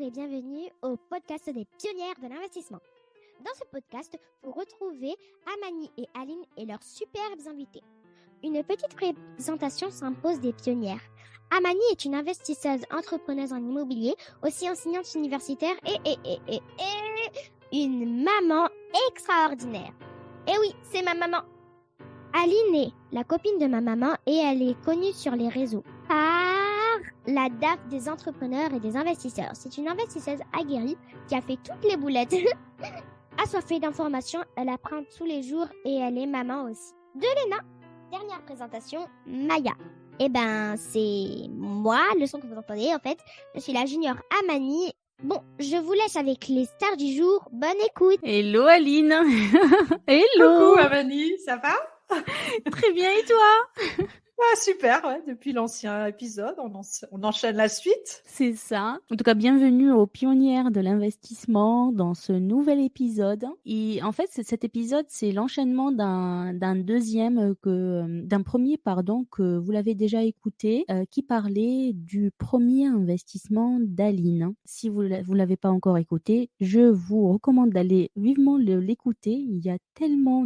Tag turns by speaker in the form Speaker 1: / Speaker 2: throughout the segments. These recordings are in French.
Speaker 1: et bienvenue au podcast des pionnières de l'investissement. Dans ce podcast, vous retrouvez Amani et Aline et leurs superbes invités. Une petite présentation s'impose des pionnières. Amani est une investisseuse entrepreneuse en immobilier, aussi enseignante universitaire et une maman extraordinaire. Eh oui, c'est ma maman. Aline est la copine de ma maman et elle est connue sur les réseaux par la DAF des entrepreneurs et des investisseurs. C'est une investisseuse aguerrie qui a fait toutes les boulettes. Assoiffée d'informations, elle apprend tous les jours et elle est maman aussi. De Léna, dernière présentation, Maya. Eh ben, c'est moi, le son que vous entendez en fait. Je suis la junior Amani. Bon, je vous laisse avec les stars du jour. Bonne écoute.
Speaker 2: Hello Aline. Hello.
Speaker 3: Coucou Amani, ça va?
Speaker 2: Très bien, et toi?
Speaker 3: Ah, super, ouais. Depuis l'ancien épisode, on enchaîne la suite.
Speaker 2: C'est ça. En tout cas, bienvenue aux pionnières de l'investissement dans ce nouvel épisode. Et en fait, cet épisode, c'est l'enchaînement d'un premier, que vous l'avez déjà écouté, qui parlait du premier investissement d'Aline. Si vous l'avez pas encore écouté, je vous recommande d'aller vivement l'écouter. Il y a tellement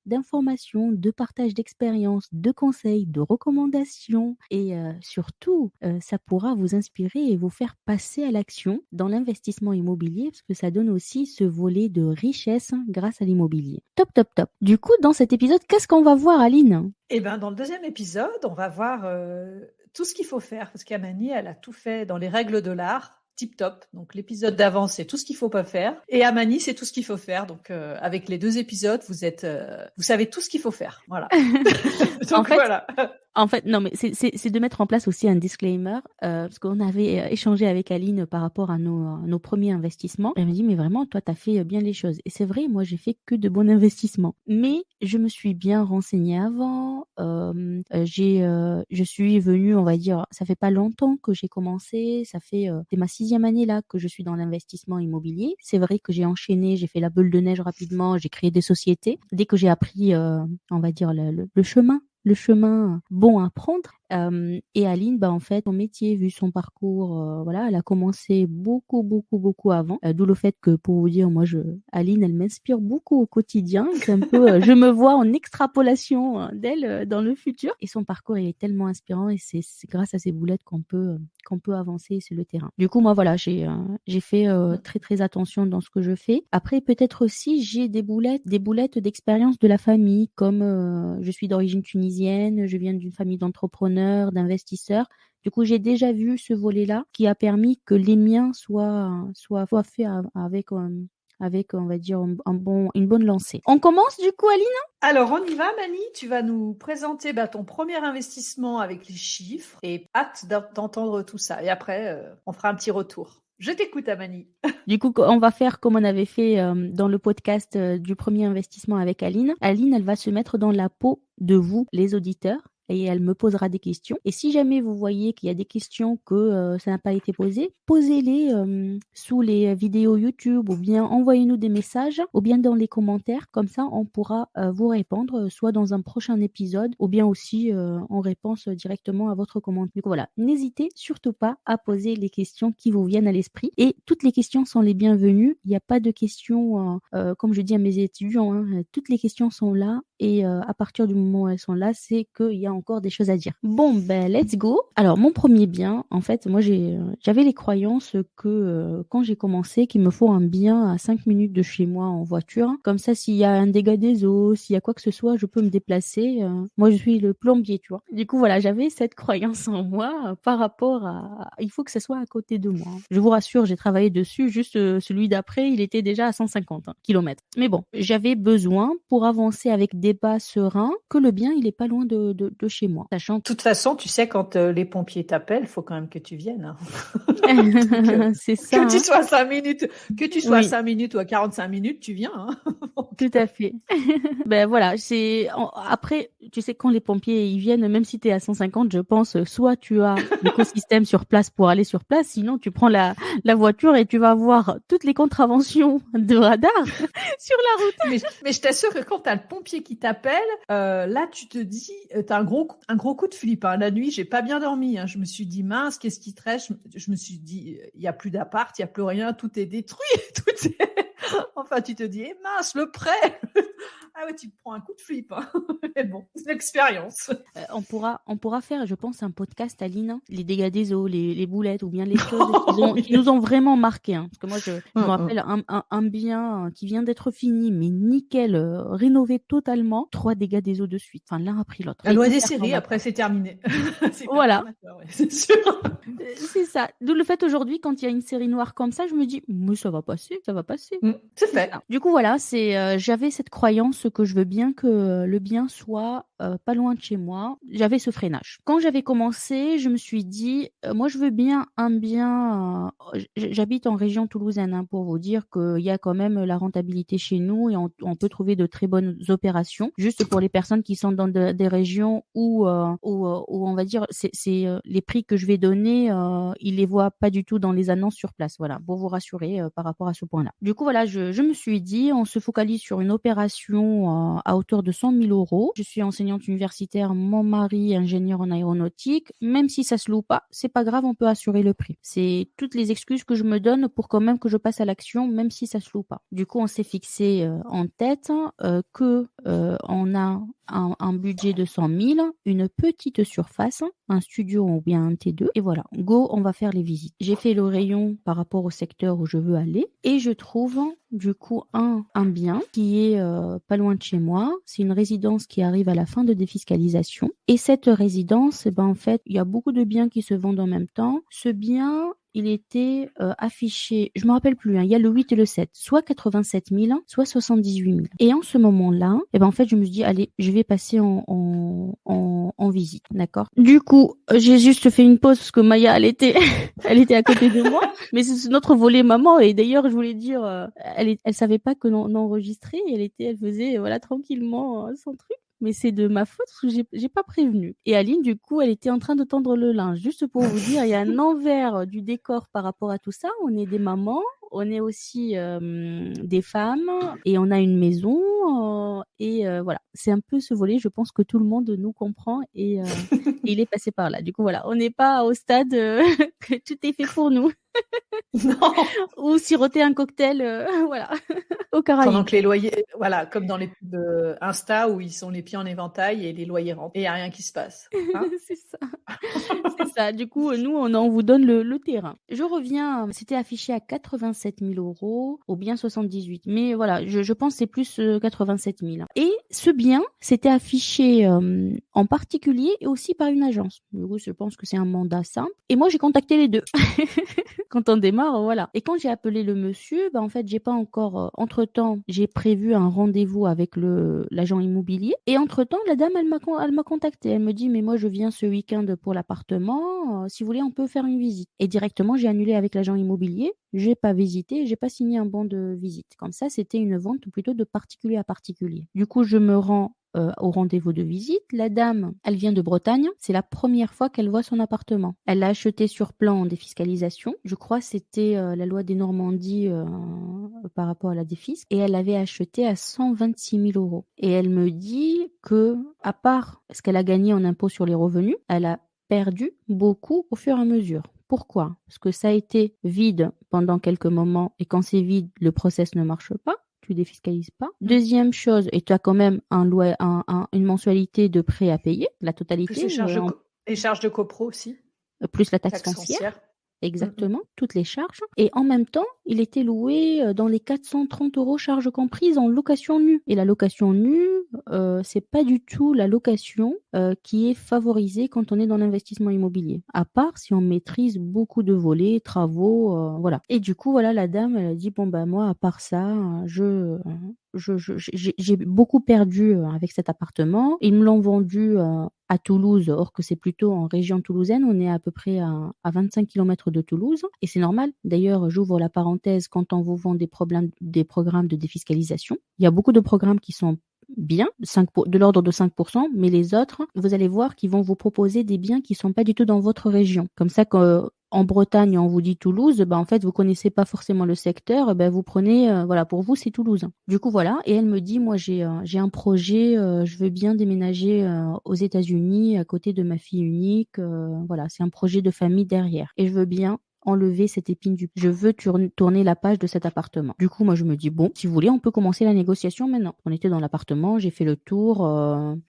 Speaker 2: d'informations, de partage d'expériences, de conseils, de recommandations et surtout, ça pourra vous inspirer et vous faire passer à l'action dans l'investissement immobilier parce que ça donne aussi ce volet de richesse grâce à l'immobilier. Top. Du coup, dans cet épisode, qu'est-ce qu'on va voir, Aline?
Speaker 3: Eh ben, dans le deuxième épisode, on va voir tout ce qu'il faut faire parce qu'Amani, elle a tout fait dans les règles de l'art. Tip top. Donc l'épisode d'avant, c'est tout ce qu'il faut pas faire. Et Amani, c'est tout ce qu'il faut faire. Donc avec les deux épisodes, vous savez tout ce qu'il faut faire. Voilà. Donc voilà.
Speaker 2: En fait, non, mais c'est de mettre en place aussi un disclaimer, parce qu'on avait échangé avec Aline par rapport à nos premiers investissements. Elle me dit, mais vraiment, toi, t'as fait bien les choses. Et c'est vrai, moi, j'ai fait que de bons investissements. Mais je me suis bien renseignée avant. Je suis venue, on va dire, ça fait pas longtemps que j'ai commencé. C'est ma 6e année là que je suis dans l'investissement immobilier. C'est vrai que j'ai enchaîné, j'ai fait la boule de neige rapidement, j'ai créé des sociétés. Dès que j'ai appris, on va dire, le chemin bon à prendre. Et Aline, en fait, son métier, vu son parcours, voilà, elle a commencé beaucoup avant. D'où le fait que, pour vous dire, moi, Aline, elle m'inspire beaucoup au quotidien. C'est un peu, je me vois en extrapolation d'elle dans le futur. Et son parcours, il est tellement inspirant et c'est grâce à ces boulettes qu'on peut avancer sur le terrain. Du coup, moi, voilà, j'ai fait très attention dans ce que je fais. Après, peut-être aussi, j'ai des boulettes d'expérience de la famille, comme je suis d'origine tunisienne, je viens d'une famille d'entrepreneurs, d'investisseurs. Du coup, j'ai déjà vu ce volet-là qui a permis que les miens soient faits avec, on va dire, une bonne lancée. On commence du coup, Aline?
Speaker 3: Alors, on y va, Mani. Tu vas nous présenter ton premier investissement avec les chiffres et hâte d'entendre tout ça. Et après, on fera un petit retour. Je t'écoute, Amani.
Speaker 2: Du coup, on va faire comme on avait fait dans le podcast du premier investissement avec Aline. Aline, elle va se mettre dans la peau de vous, les auditeurs. Et elle me posera des questions. Et si jamais vous voyez qu'il y a des questions que ça n'a pas été posé, posez-les sous les vidéos YouTube ou bien envoyez-nous des messages ou bien dans les commentaires. Comme ça, on pourra vous répondre soit dans un prochain épisode ou bien aussi en réponse directement à votre commentaire. Du coup, voilà, n'hésitez surtout pas à poser les questions qui vous viennent à l'esprit. Et toutes les questions sont les bienvenues. Il n'y a pas de questions, comme je dis à mes étudiants, toutes les questions sont là. Et à partir du moment où elles sont là, c'est qu'il y a encore des choses à dire. Bon, let's go. Alors, mon premier bien, en fait, moi, j'avais les croyances que quand j'ai commencé, qu'il me faut un bien à 5 minutes de chez moi en voiture. Comme ça, s'il y a un dégât des eaux, s'il y a quoi que ce soit, je peux me déplacer. Moi, je suis le plombier, tu vois. Du coup, voilà, j'avais cette croyance en moi par rapport à... Il faut que ce soit à côté de moi. Je vous rassure, j'ai travaillé dessus. Juste celui d'après, il était déjà à 150 km. Mais bon, j'avais besoin pour avancer avec des pas serein que le bien il est pas loin de chez moi, sachant
Speaker 3: de toute façon, tu sais, quand les pompiers t'appellent, il faut quand même que tu viennes.
Speaker 2: C'est ça.
Speaker 3: Que tu sois à 5 minutes, à 5 minutes ou à 45 minutes, tu viens.
Speaker 2: Tout à fait. Voilà, après tu sais, quand les pompiers ils viennent, même si tu es à 150, je pense, soit tu as l'écosystème sur place pour aller sur place, sinon tu prends la voiture et tu vas voir toutes les contraventions de radar sur la route.
Speaker 3: Mais je t'assure que quand tu as le pompier qui t'appelle, là, tu te dis, tu as un gros coup de flip. Hein. La nuit, j'ai pas bien dormi. Hein. Je me suis dit, mince, qu'est-ce qui te reste ? Je me suis dit, il n'y a plus d'appart, il n'y a plus rien, tout est détruit. Enfin, tu te dis, mince, le prêt. Ah ouais, tu te prends un coup de flip. Hein. Mais bon, c'est une expérience.
Speaker 2: On pourra faire, je pense, un podcast, Aline, les dégâts des eaux, les boulettes ou bien les choses qui nous ont vraiment marqué. Hein. Parce que moi, je me rappelle un bien qui vient d'être fini, mais nickel, rénové totalement. 3 dégâts des eaux de suite. Enfin, l'un après l'autre.
Speaker 3: La loi des séries, après, c'est terminé. C'est
Speaker 2: voilà.
Speaker 3: Ouais, c'est sûr.
Speaker 2: C'est ça. D'où le fait aujourd'hui, quand il y a une série noire comme ça, je me dis, mais ça va passer.
Speaker 3: C'est fait.
Speaker 2: Du coup, voilà, j'avais cette croyance que je veux bien que le bien soit pas loin de chez moi. J'avais ce freinage. Quand j'avais commencé, je me suis dit, moi, je veux bien un bien. J'habite en région toulousaine, hein, pour vous dire qu'il y a quand même la rentabilité chez nous et on peut trouver de très bonnes opérations. Juste pour les personnes qui sont dans des régions où on va dire, c'est les prix que je vais donner, ils les voient pas du tout dans les annonces sur place. Voilà, pour vous rassurer par rapport à ce point-là. Du coup, voilà, je me suis dit, on se focalise sur une opération à hauteur de 100 000 €. Je suis enseignante universitaire, mon mari ingénieur en aéronautique. Même si ça se loue pas, c'est pas grave, on peut assurer le prix. C'est toutes les excuses que je me donne pour quand même que je passe à l'action, même si ça se loue pas. Du coup, on s'est fixé en tête que on a un budget de 100 000, une petite surface, un studio ou bien un T2, et voilà, go, on va faire les visites. J'ai fait le rayon par rapport au secteur où je veux aller, et je trouve du coup un bien qui est pas loin de chez moi. C'est une résidence qui arrive à la fin de défiscalisation, et cette résidence, en fait, il y a beaucoup de biens qui se vendent en même temps. Ce bien, il était affiché, je me rappelle plus, hein, il y a le 8 et le 7, soit 87 000, soit 78 000. Et en ce moment-là, en fait, je me suis dit, allez, je vais passer en visite, d'accord ? Du coup, j'ai juste fait une pause parce que Maya, elle était à côté de moi, mais c'est notre volet maman, et d'ailleurs, je voulais dire, elle savait pas que l'on enregistrait, elle faisait, voilà, tranquillement son truc. Mais c'est de ma faute parce que j'ai pas prévenu. Et Aline, du coup, elle était en train de tendre le linge. Juste pour vous dire, il y a un envers du décor par rapport à tout ça. On est des mamans, on est aussi des femmes et on a une maison. Voilà, c'est un peu ce volet. Je pense que tout le monde nous comprend et il est passé par là. Du coup, voilà, on n'est pas au stade que tout est fait pour nous.
Speaker 3: Non.
Speaker 2: Ou siroter un cocktail, voilà, au Caraïbes.
Speaker 3: Pendant que les loyers, voilà, comme dans les pubs Insta où ils sont les pieds en éventail et les loyers rentrent. Et il n'y a rien qui se passe. Hein.
Speaker 2: C'est ça. C'est ça. Du coup, nous, on vous donne le terrain. Je reviens, c'était affiché à 87 000 € ou bien 78. Mais voilà, je pense que c'est plus 87 000. Et ce bien, c'était affiché en particulier et aussi par une agence. Du coup, je pense que c'est un mandat simple. Et moi, j'ai contacté les deux. Quand on démarre, voilà. Et quand j'ai appelé le monsieur, en fait, j'ai pas encore... entre-temps, j'ai prévu un rendez-vous avec l'agent immobilier. Et entre-temps, la dame, elle m'a contacté. Elle me dit, mais moi, je viens ce week-end pour l'appartement. Si vous voulez, on peut faire une visite. Et directement, j'ai annulé avec l'agent immobilier. J'ai pas visité, j'ai pas signé un bon de visite. Comme ça, c'était une vente plutôt de particulier à particulier. Du coup, je me rends au rendez-vous de visite. La dame, elle vient de Bretagne. C'est la première fois qu'elle voit son appartement. Elle l'a acheté sur plan en défiscalisation. Je crois que c'était la loi des Normandies par rapport à la défisc. Et elle l'avait acheté à 126 000 €. Et elle me dit que, à part ce qu'elle a gagné en impôt sur les revenus, elle a perdu beaucoup au fur et à mesure. Pourquoi ? Parce que ça a été vide pendant quelques moments et quand c'est vide, le process ne marche pas. Tu défiscalises pas. Deuxième chose, et tu as quand même une mensualité de prêt à payer, la totalité.
Speaker 3: Plus les charges de copro aussi.
Speaker 2: Plus la taxe foncière. Exactement, toutes les charges. Et en même temps, il était loué dans les 430 € charges comprises en location nue. Et la location nue, c'est pas du tout la location qui est favorisée quand on est dans l'investissement immobilier. À part si on maîtrise beaucoup de volets, travaux, voilà. Et du coup, voilà, la dame, elle a dit, moi, à part ça, j'ai beaucoup perdu avec cet appartement. Ils me l'ont vendu à Toulouse, or que c'est plutôt en région toulousaine. On est à peu près à 25 km de Toulouse. Et c'est normal. D'ailleurs, j'ouvre la parenthèse, quand on vous vend des programmes de défiscalisation, il y a beaucoup de programmes qui sont biens, de l'ordre de 5%, mais les autres, vous allez voir qu'ils vont vous proposer des biens qui sont pas du tout dans votre région. Comme ça, en Bretagne, on vous dit Toulouse, en fait, vous connaissez pas forcément le secteur, vous prenez, voilà, pour vous, c'est Toulouse. Du coup, voilà. Et elle me dit, moi, j'ai un projet, je veux bien déménager aux États-Unis à côté de ma fille unique. Voilà, c'est un projet de famille derrière. Et je veux bien enlever cette épine je veux tourner la page de cet appartement. Du coup, moi, je me dis, bon, si vous voulez, on peut commencer la négociation maintenant. On était dans l'appartement, j'ai fait le tour.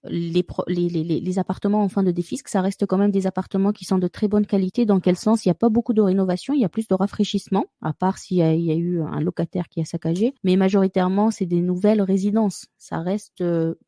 Speaker 2: Les appartements en fin de défisque, ça reste quand même des appartements qui sont de très bonne qualité. Dans quel sens? Il n'y a pas beaucoup de rénovation, il y a plus de rafraîchissement, à part s'il y a eu un locataire qui a saccagé. Mais majoritairement, c'est des nouvelles résidences. Ça reste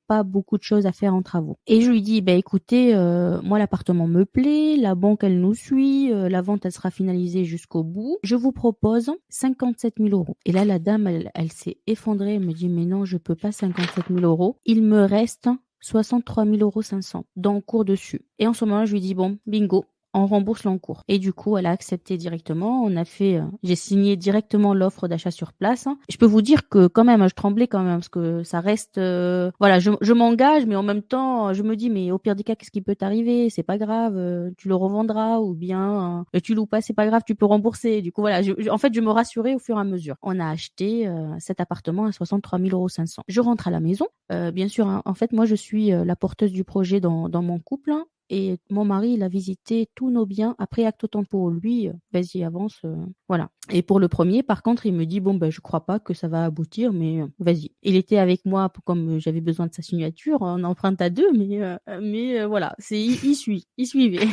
Speaker 2: pas beaucoup de choses à faire en travaux. Et je lui dis, écoutez, moi, l'appartement me plaît, la banque, elle nous suit, la vente, elle sera finalisée jusqu'au bout. Je vous propose 57 000 euros. Et là, la dame, elle s'est effondrée. Elle me dit, mais non, je peux pas 57 000 euros. Il me reste 63 500 euros d'encours dessus. Et en ce moment-là, je lui dis, bon, bingo. On rembourse l'encours. Et du coup, elle a accepté directement. J'ai signé directement l'offre d'achat sur place. Je peux vous dire que quand même, je tremblais quand même parce que ça reste, voilà, je m'engage, mais en même temps, je me dis, mais au pire des cas, qu'est-ce qui peut t'arriver? C'est pas grave, tu le revendras ou bien tu loues pas, c'est pas grave, tu peux rembourser. Du coup, voilà, en fait, je me rassurais au fur et à mesure. On a acheté cet appartement à 63 500 euros. Je rentre à la maison. Bien sûr, hein, en fait, moi, je suis la porteuse du projet dans mon couple. Et mon mari, il a visité tous nos biens après acte tempo. Lui, vas-y, avance, voilà. Et pour le premier, par contre, il me dit, je crois pas que ça va aboutir, mais vas-y. Il était avec moi comme j'avais besoin de sa signature, on emprunte à deux, mais voilà, il suivait.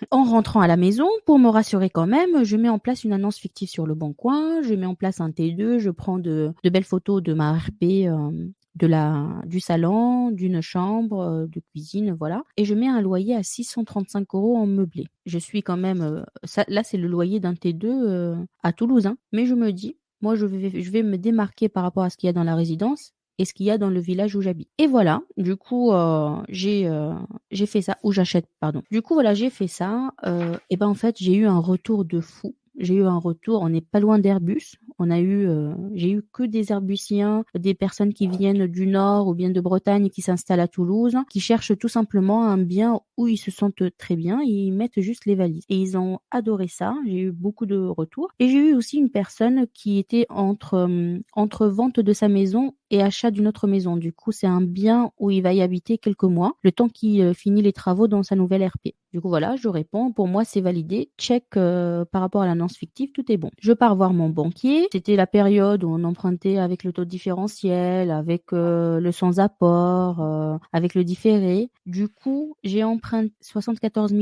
Speaker 2: En rentrant à la maison, pour me rassurer quand même, je mets en place une annonce fictive sur le Bon Coin, je mets en place un T2, je prends de belles photos de ma RP, du salon, d'une chambre, de cuisine, voilà. Et je mets un loyer à 635 euros en meublé. Je suis quand même, là c'est le loyer d'un T2 à Toulouse, hein. Mais je me dis, moi je vais me démarquer par rapport à ce qu'il y a dans la résidence et ce qu'il y a dans le village où j'habite. Et voilà, du coup j'ai fait ça, où j'achète, pardon. Du coup voilà, j'ai fait ça. Et en fait j'ai eu un retour de fou. On n'est pas loin d'Airbus. J'ai eu que des Airbusiens, des personnes qui viennent du Nord ou bien de Bretagne qui s'installent à Toulouse, qui cherchent tout simplement un bien où ils se sentent très bien, ils mettent juste les valises. Et ils ont adoré ça. J'ai eu beaucoup de retours. Et j'ai eu aussi une personne qui était entre vente de sa maison et achat d'une autre maison. Du coup, c'est un bien où il va y habiter quelques mois, le temps qu'il finit les travaux dans sa nouvelle RP. Du coup, voilà, je réponds. Pour moi, c'est validé. Check par rapport à l'annonce fictive, tout est bon. Je pars voir mon banquier. C'était la période où on empruntait avec le taux différentiel, avec le sans apport, avec le différé. Du coup, j'ai emprunté 74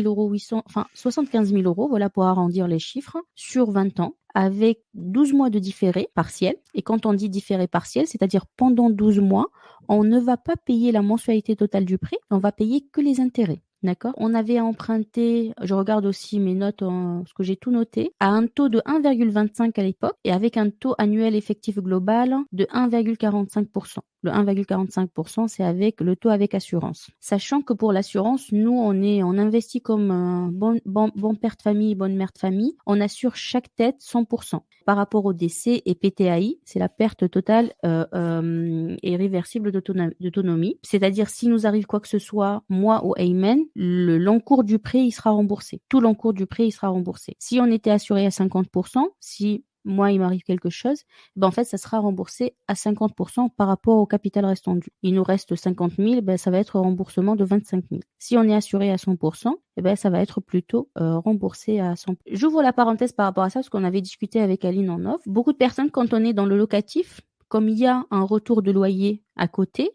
Speaker 2: 75 000 euros, voilà, pour arrondir les chiffres, sur 20 ans, avec 12 mois de différé partiel. Et quand on dit différé partiel, c'est-à-dire pendant 12 mois, on ne va pas payer la mensualité totale du prêt, on va payer que les intérêts. D'accord. On avait emprunté, je regarde aussi mes notes, parce que j'ai tout noté, à un taux de 1,25 à l'époque et avec un taux annuel effectif global de 1,45%. Le 1,45%, c'est avec le taux avec assurance. Sachant que pour l'assurance, nous, on investit comme bon père de famille, bonne mère de famille. On assure chaque tête 100%. Par rapport au décès et PTAI, c'est la perte totale et réversible d'autonomie. C'est-à-dire, si nous arrive quoi que ce soit, moi ou Ayman, l'encours du prêt, il sera remboursé. Tout l'encours du prêt, il sera remboursé. Si on était assuré à 50%, si moi, il m'arrive quelque chose, en fait, ça sera remboursé à 50% par rapport au capital restant dû. Il nous reste 50 000, ça va être remboursement de 25 000. Si on est assuré à 100%, ça va être plutôt remboursé à 100%. J'ouvre la parenthèse par rapport à ça, parce qu'on avait discuté avec Aline en off. Beaucoup de personnes, quand on est dans le locatif, comme il y a un retour de loyer à côté,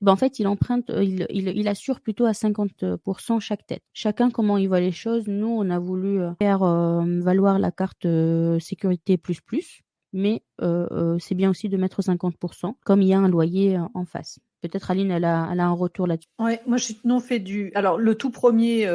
Speaker 2: en fait, il assure plutôt à 50% chaque tête. Chacun comment il voit les choses. Nous, on a voulu faire valoir la carte sécurité plus, mais c'est bien aussi de mettre 50%, comme il y a un loyer en face. Peut-être Aline, elle a un retour là-dessus.
Speaker 3: Ouais, moi j'ai fait alors le tout premier,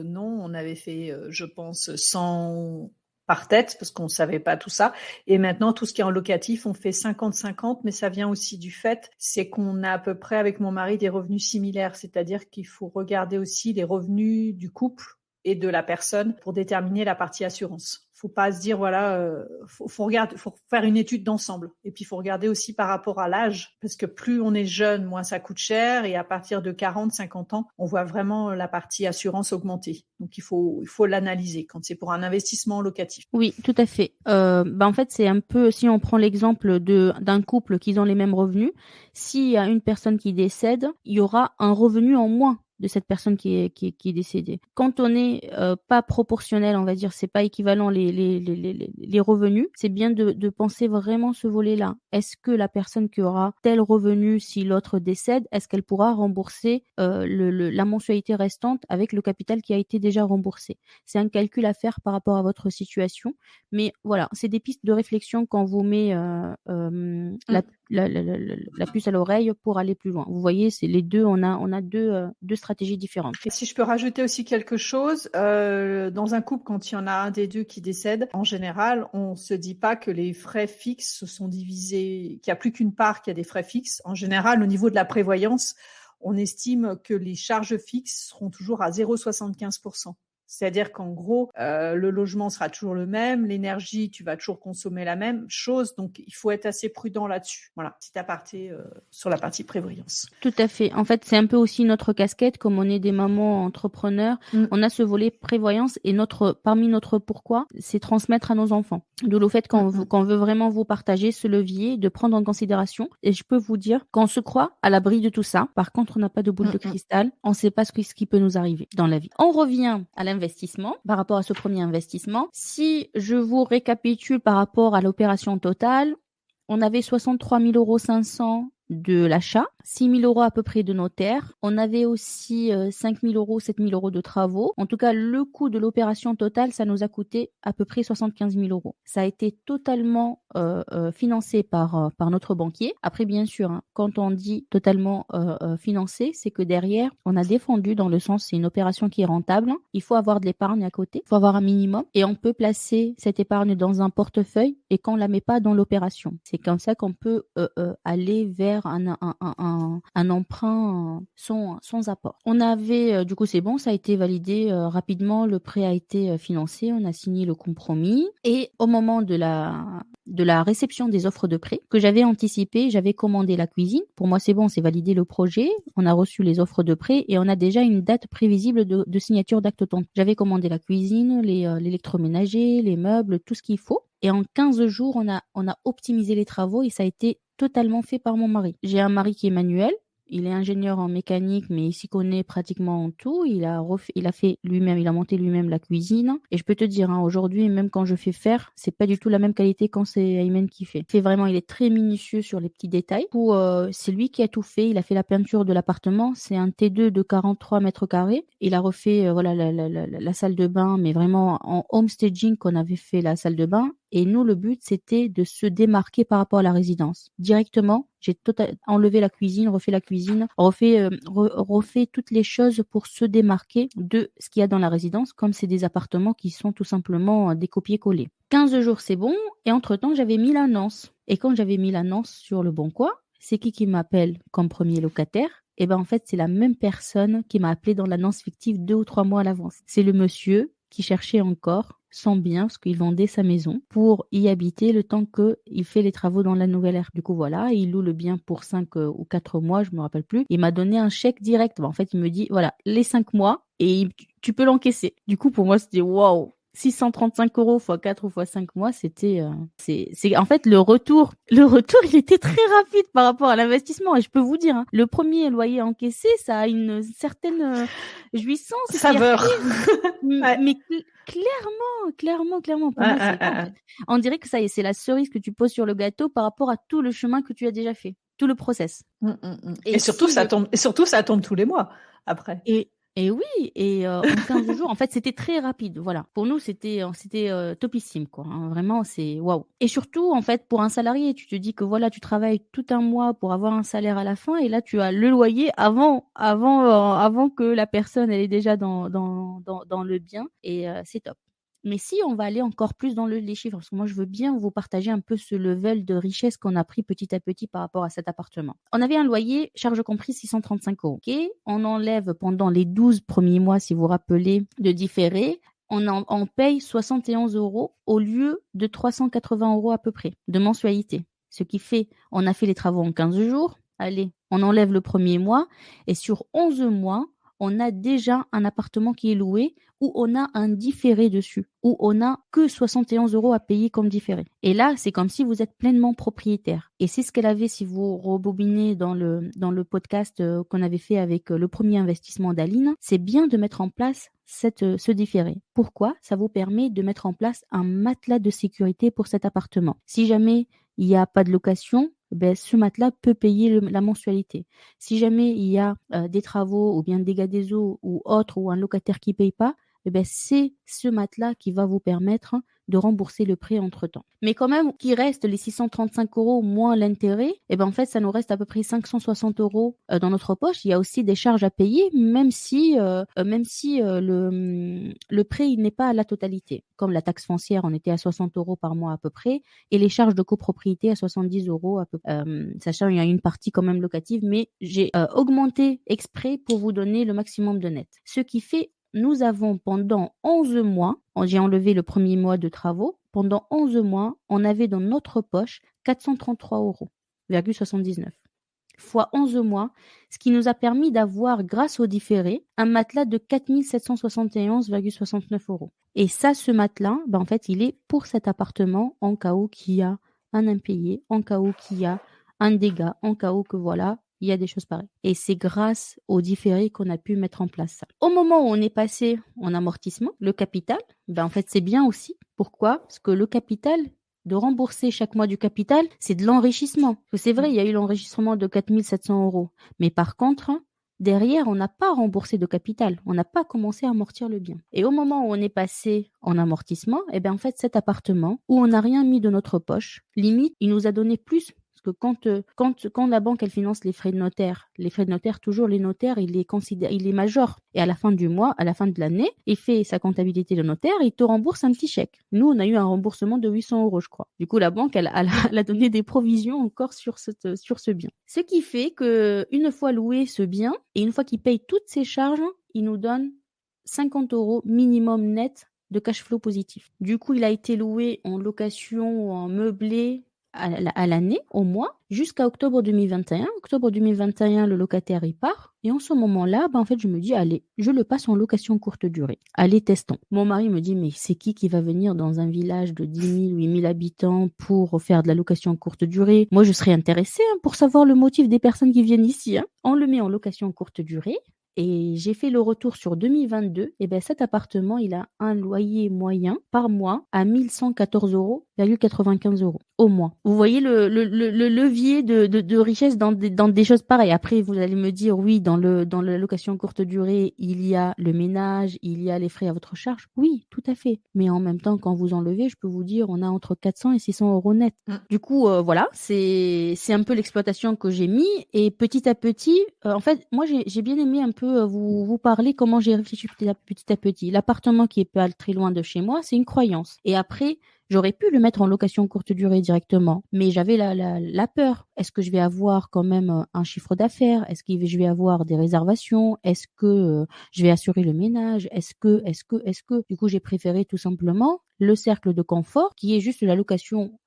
Speaker 3: non, on avait fait, je pense, 100 par tête parce qu'on savait pas tout ça. Et maintenant, tout ce qui est en locatif, on fait 50-50, mais ça vient aussi du fait, c'est qu'on a à peu près avec mon mari des revenus similaires, c'est-à-dire qu'il faut regarder aussi les revenus du couple et de la personne pour déterminer la partie assurance. faut pas se dire faut regarder, faut faire une étude d'ensemble. Et puis il faut regarder aussi par rapport à l'âge, parce que plus on est jeune, moins ça coûte cher. Et à partir de 40, 50 ans, on voit vraiment la partie assurance augmenter. Donc il faut l'analyser quand c'est pour un investissement locatif.
Speaker 2: Oui, tout à fait. En fait, c'est un peu, si on prend l'exemple d'un couple qui ont les mêmes revenus, s'il y a une personne qui décède, il y aura un revenu en moins de cette personne qui est décédée. Quand on n'est pas proportionnel, on va dire, c'est pas équivalent les revenus, c'est bien de penser vraiment ce volet-là. Est-ce que la personne qui aura tel revenu si l'autre décède, est-ce qu'elle pourra rembourser la mensualité restante avec le capital qui a été déjà remboursé? C'est un calcul à faire par rapport à votre situation, mais voilà, c'est des pistes de réflexion quand vous met la puce à l'oreille pour aller plus loin. Vous voyez, c'est les deux, on a deux stratégies différentes.
Speaker 3: Et si je peux rajouter aussi quelque chose, dans un couple, quand il y en a un des deux qui décède, en général, on se dit pas que les frais fixes se sont divisés, qu'il n'y a plus qu'une part qui a des frais fixes. En général, au niveau de la prévoyance, on estime que les charges fixes seront toujours à 0,75%. C'est-à-dire qu'en gros, le logement sera toujours le même, l'énergie, tu vas toujours consommer la même chose, donc il faut être assez prudent là-dessus. Voilà, petit aparté sur la partie prévoyance.
Speaker 2: Tout à fait. En fait, c'est un peu aussi notre casquette, comme on est des mamans entrepreneurs, on a ce volet prévoyance et parmi notre pourquoi, c'est transmettre à nos enfants. D'où le fait qu'on veut vraiment vous partager ce levier, de prendre en considération. Et je peux vous dire qu'on se croit à l'abri de tout ça. Par contre, on n'a pas de boule de cristal, on ne sait pas ce qui peut nous arriver dans la vie. On revient à l'investissement. Par rapport à ce premier investissement, si je vous récapitule par rapport à l'opération totale, on avait 63 500 € de l'achat, 6 000 € à peu près de notaire. On avait aussi 5 000 €, 7 000 € de travaux. En tout cas, le coût de l'opération totale, ça nous a coûté à peu près 75 000 €. Ça a été totalement financé par notre banquier. Après, bien sûr, hein, quand on dit totalement financé, c'est que derrière, on a défendu dans le sens, c'est une opération qui est rentable. Il faut avoir de l'épargne à côté, il faut avoir un minimum et on peut placer cette épargne dans un portefeuille et qu'on la met pas dans l'opération. C'est comme ça qu'on peut aller vers un emprunt sans apport. On avait, du coup c'est bon, ça a été validé rapidement, le prêt a été financé, on a signé le compromis et au moment de la réception des offres de prêt que j'avais anticipé, j'avais commandé la cuisine. Pour moi c'est bon, c'est validé le projet, on a reçu les offres de prêt et on a déjà une date prévisible de signature d'acte temps. J'avais commandé la cuisine, l'électroménager, les meubles, tout ce qu'il faut. Et en 15 jours, on a optimisé les travaux et ça a été totalement fait par mon mari. J'ai un mari qui est manuel. Il est ingénieur en mécanique, mais il s'y connaît pratiquement en tout. Il a fait lui-même, il a monté lui-même la cuisine. Et je peux te dire, hein, aujourd'hui, même quand je fais faire, c'est pas du tout la même qualité quand c'est Ayman qui fait. Il est très minutieux sur les petits détails. C'est lui qui a tout fait. Il a fait la peinture de l'appartement. C'est un T2 de 43 mètres carrés. Il a refait, la salle de bain, mais vraiment en home staging qu'on avait fait la salle de bain. Et nous, le but, c'était de se démarquer par rapport à la résidence. Directement, j'ai enlevé la cuisine, refait la cuisine, refait toutes les choses pour se démarquer de ce qu'il y a dans la résidence, comme c'est des appartements qui sont tout simplement des copier-coller. 15 jours, c'est bon. Et entre-temps, j'avais mis l'annonce. Et quand j'avais mis l'annonce sur le Bon Coin, c'est qui m'appelle comme premier locataire? Et en fait, c'est la même personne qui m'a appelé dans l'annonce fictive 2 ou 3 mois à l'avance. C'est le monsieur qui cherchait encore son bien, parce qu'il vendait sa maison, pour y habiter le temps qu'il fait les travaux dans la nouvelle ère. Du coup, voilà, il loue le bien pour 5 ou 4 mois, je me rappelle plus. Il m'a donné un chèque direct. En fait, il me dit, voilà, les 5 mois, et tu peux l'encaisser. Du coup, pour moi, c'était waouh! 635 € x 4 ou x 5 mois, c'était, c'est en fait le retour, il était très rapide par rapport à l'investissement. Et je peux vous dire, hein, le premier loyer encaissé, ça a une certaine jouissance,
Speaker 3: saveur.
Speaker 2: Mais clairement, pour moi, on dirait que ça y est, c'est la cerise que tu poses sur le gâteau par rapport à tout le chemin que tu as déjà fait, tout le process.
Speaker 3: Et surtout, ça tombe tous les mois après.
Speaker 2: Et oui, en 15 jours, en fait, c'était très rapide. Voilà. Pour nous, c'était topissime, quoi. Hein. Vraiment, c'est waouh. Et surtout, en fait, pour un salarié, tu te dis que voilà, tu travailles tout un mois pour avoir un salaire à la fin, et là, tu as le loyer avant que la personne elle est déjà dans le bien, et c'est top. Mais si on va aller encore plus dans les chiffres, parce que moi je veux bien vous partager un peu ce level de richesse qu'on a pris petit à petit par rapport à cet appartement. On avait un loyer, charge comprise, 635 €. Okay, on enlève pendant les 12 premiers mois, si vous vous rappelez, de différé. on paye 71 € au lieu de 380 € à peu près de mensualité. Ce qui fait, on a fait les travaux en 15 jours. Allez, on enlève le premier mois et sur 11 mois, on a déjà un appartement qui est loué où on a un différé dessus, où on n'a que 71 € à payer comme différé. Et là, c'est comme si vous êtes pleinement propriétaire. Et c'est ce qu'elle avait, si vous rebobinez dans le podcast qu'on avait fait avec le premier investissement d'Aline, c'est bien de mettre en place ce différé. Pourquoi ? Ça vous permet de mettre en place un matelas de sécurité pour cet appartement. Si jamais il n'y a pas de location, ben, ce matelas peut payer la mensualité. Si jamais il y a des travaux ou bien des dégâts des eaux ou autre ou un locataire qui ne paye pas, eh ben, c'est ce matelas qui va vous permettre de rembourser le prêt entre-temps. Mais quand même, qu'il reste les 635 € moins l'intérêt, eh ben, en fait, ça nous reste à peu près 560 € dans notre poche. Il y a aussi des charges à payer, même si le prêt il n'est pas à la totalité. Comme la taxe foncière, on était à 60 € par mois à peu près, et les charges de copropriété à 70 € à peu près. Sachant qu'il y a une partie quand même locative, mais j'ai augmenté exprès pour vous donner le maximum de net. Ce qui fait nous avons pendant 11 mois, j'ai enlevé le premier mois de travaux, pendant 11 mois, on avait dans notre poche 433,79 € fois 11 mois, ce qui nous a permis d'avoir, grâce au différé, un matelas de 4771,69 €. Et ça, ce matelas, ben en fait, il est pour cet appartement en cas où qu'il y a un impayé, en cas où qu'il y a un dégât, en cas où que voilà, il y a des choses pareilles. Et c'est grâce au différé qu'on a pu mettre en place ça. Au moment où on est passé en amortissement, le capital, ben en fait, c'est bien aussi. Pourquoi ? Parce que le capital, de rembourser chaque mois du capital, c'est de l'enrichissement. Parce que c'est vrai, il y a eu l'enrichissement de 4700 €. Mais par contre, derrière, on n'a pas remboursé de capital. On n'a pas commencé à amortir le bien. Et au moment où on est passé en amortissement, eh ben en fait, cet appartement, où on n'a rien mis de notre poche, limite, il nous a donné plus. Parce que quand la banque elle finance les frais de notaire, toujours les notaires, il les majore. Et à la fin du mois, à la fin de l'année, il fait sa comptabilité de notaire, il te rembourse un petit chèque. Nous, on a eu un remboursement de 800 €, je crois. Du coup, la banque, elle a donné des provisions encore sur ce bien. Ce qui fait que une fois loué ce bien, et une fois qu'il paye toutes ses charges, il nous donne 50 € minimum net de cash flow positif. Du coup, il a été loué en location ou en meublé à l'année, au mois, jusqu'à octobre 2021. Octobre 2021, le locataire, il part. Et en ce moment-là, en fait, je me dis, allez, je le passe en location courte durée. Allez, testons. Mon mari me dit, mais c'est qui va venir dans un village de 10 000, 8 000 habitants pour faire de la location courte durée ? Moi, je serais intéressée pour savoir le motif des personnes qui viennent ici. On le met en location courte durée. Et j'ai fait le retour sur 2022. Et ben cet appartement, il a un loyer moyen par mois à 1114,95 € au mois. Vous voyez le levier de richesse dans des choses pareilles. Après, vous allez me dire, oui, dans la location courte durée, il y a le ménage, il y a les frais à votre charge. Oui, tout à fait. Mais en même temps, quand vous enlevez, je peux vous dire, on a entre 400 et 600 € net. Du coup, voilà, c'est un peu l'exploitation que j'ai mis. Et petit à petit, en fait, moi, j'ai bien aimé un peu vous parler comment j'ai réfléchi petit à petit. L'appartement qui est pas très loin de chez moi, c'est une croyance. Et après, j'aurais pu le mettre en location courte durée directement, mais j'avais la peur. Est-ce que je vais avoir quand même un chiffre d'affaires ? Est-ce que je vais avoir des réservations ? Est-ce que je vais assurer le ménage ? Est-ce que Du coup, j'ai préféré tout simplement le cercle de confort qui est juste la location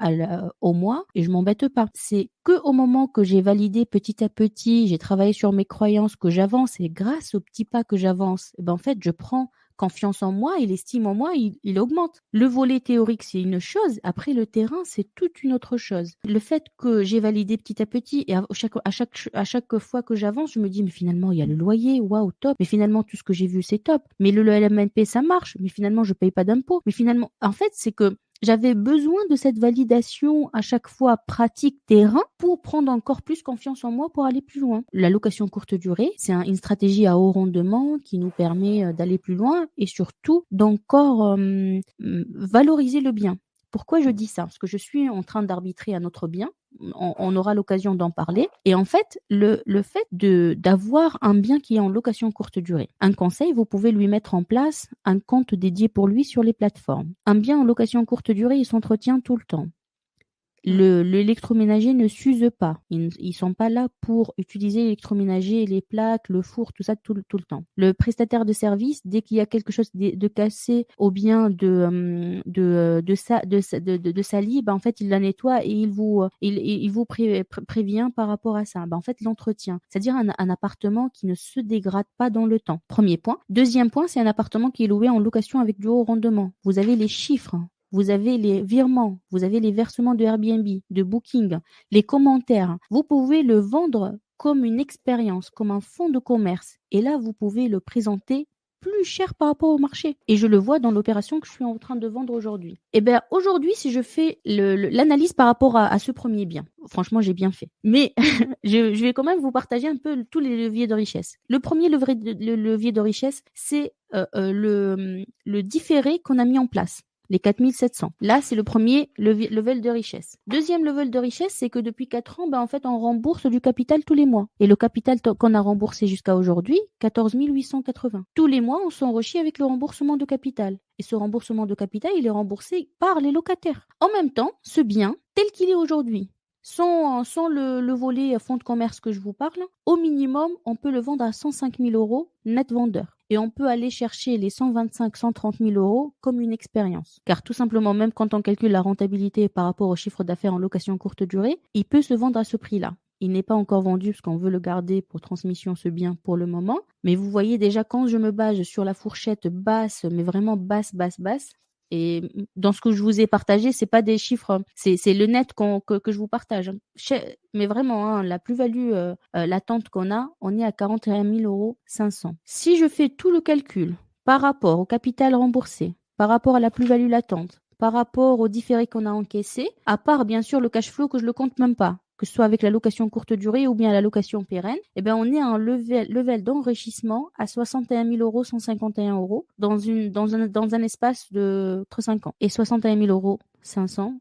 Speaker 2: au mois et je m'embête pas. C'est que au moment que j'ai validé petit à petit, j'ai travaillé sur mes croyances, que j'avance et grâce aux petits pas que j'avance, en fait, je prends confiance en moi et l'estime en moi, il augmente. Le volet théorique, c'est une chose. Après, le terrain, c'est toute une autre chose. Le fait que j'ai validé petit à petit et à chaque fois que j'avance, je me dis, mais finalement, il y a le loyer, waouh, top. Mais finalement, tout ce que j'ai vu, c'est top. Mais le LMNP, ça marche. Mais finalement, je paye pas d'impôts. Mais finalement, en fait, c'est que j'avais besoin de cette validation à chaque fois pratique terrain pour prendre encore plus confiance en moi pour aller plus loin. La location courte durée, c'est une stratégie à haut rendement qui nous permet d'aller plus loin et surtout d'encore valoriser le bien. Pourquoi je dis ça ? Parce que je suis en train d'arbitrer un autre bien. On aura l'occasion d'en parler. Et en fait, le fait d'avoir un bien qui est en location courte durée, un conseil, vous pouvez lui mettre en place un compte dédié pour lui sur les plateformes. Un bien en location courte durée, il s'entretient tout le temps. L'électroménager ne s'use pas. Ils sont pas là pour utiliser l'électroménager, les plaques, le four, tout ça tout le temps. Le prestataire de service, dès qu'il y a quelque chose de cassé ou bien de sali, en fait, il la nettoie et il vous prévient par rapport à ça. En fait, l'entretien, c'est-à-dire un appartement qui ne se dégrade pas dans le temps. Premier point. Deuxième point, c'est un appartement qui est loué en location avec du haut rendement. Vous avez les chiffres. Vous avez les virements, vous avez les versements de Airbnb, de Booking, les commentaires. Vous pouvez le vendre comme une expérience, comme un fonds de commerce. Et là, vous pouvez le présenter plus cher par rapport au marché. Et je le vois dans l'opération que je suis en train de vendre aujourd'hui. Et bien, aujourd'hui, si je fais l'analyse par rapport à ce premier bien, franchement, j'ai bien fait. Mais je vais quand même vous partager un peu tous les leviers de richesse. Le premier levier de richesse, c'est le différé qu'on a mis en place. Les 4700. Là, c'est le premier level de richesse. Deuxième level de richesse, c'est que depuis 4 ans, en fait, on rembourse du capital tous les mois. Et le capital qu'on a remboursé jusqu'à aujourd'hui, 14 880. Tous les mois, on s'enrichit avec le remboursement de capital. Et ce remboursement de capital, il est remboursé par les locataires. En même temps, ce bien, tel qu'il est aujourd'hui, sans le volet fonds de commerce que je vous parle, au minimum, on peut le vendre à 105 000 € net vendeur. Et on peut aller chercher les 125 130 000 € comme une expérience. Car tout simplement, même quand on calcule la rentabilité par rapport au chiffre d'affaires en location courte durée, il peut se vendre à ce prix-là. Il n'est pas encore vendu parce qu'on veut le garder pour transmission, ce bien, pour le moment. Mais vous voyez déjà, quand je me base sur la fourchette basse, mais vraiment basse, et dans ce que je vous ai partagé, c'est pas des chiffres, c'est le net que je vous partage. Mais vraiment, la plus-value latente qu'on a, on est à 41 500 €. Si je fais tout le calcul par rapport au capital remboursé, par rapport à la plus-value latente, par rapport au différé qu'on a encaissé, à part bien sûr le cash flow que je le compte même pas, que ce soit avec la location courte durée ou bien la location pérenne, on est à un level d'enrichissement à 61 151 € dans un espace de 5 ans. Et 61 500,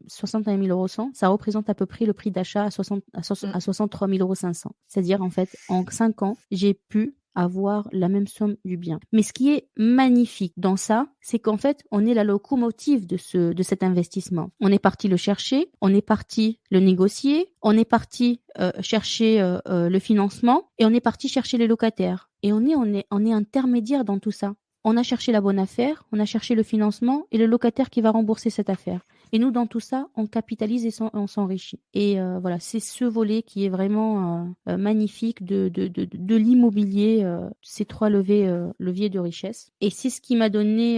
Speaker 2: 61 100, ça représente à peu près le prix d'achat à 63 500 €. C'est-à-dire, en fait, en 5 ans, j'ai pu avoir la même somme du bien. Mais ce qui est magnifique dans ça, c'est qu'en fait, on est la locomotive de cet investissement. On est parti le chercher, on est parti le négocier, on est parti chercher le financement et on est parti chercher les locataires. Et on est intermédiaire dans tout ça. On a cherché la bonne affaire, on a cherché le financement et le locataire qui va rembourser cette affaire. Et nous, dans tout ça, on capitalise et on s'enrichit. Et voilà, c'est ce volet qui est vraiment magnifique de l'immobilier, ces 3 leviers de richesse. Et c'est ce qui m'a donné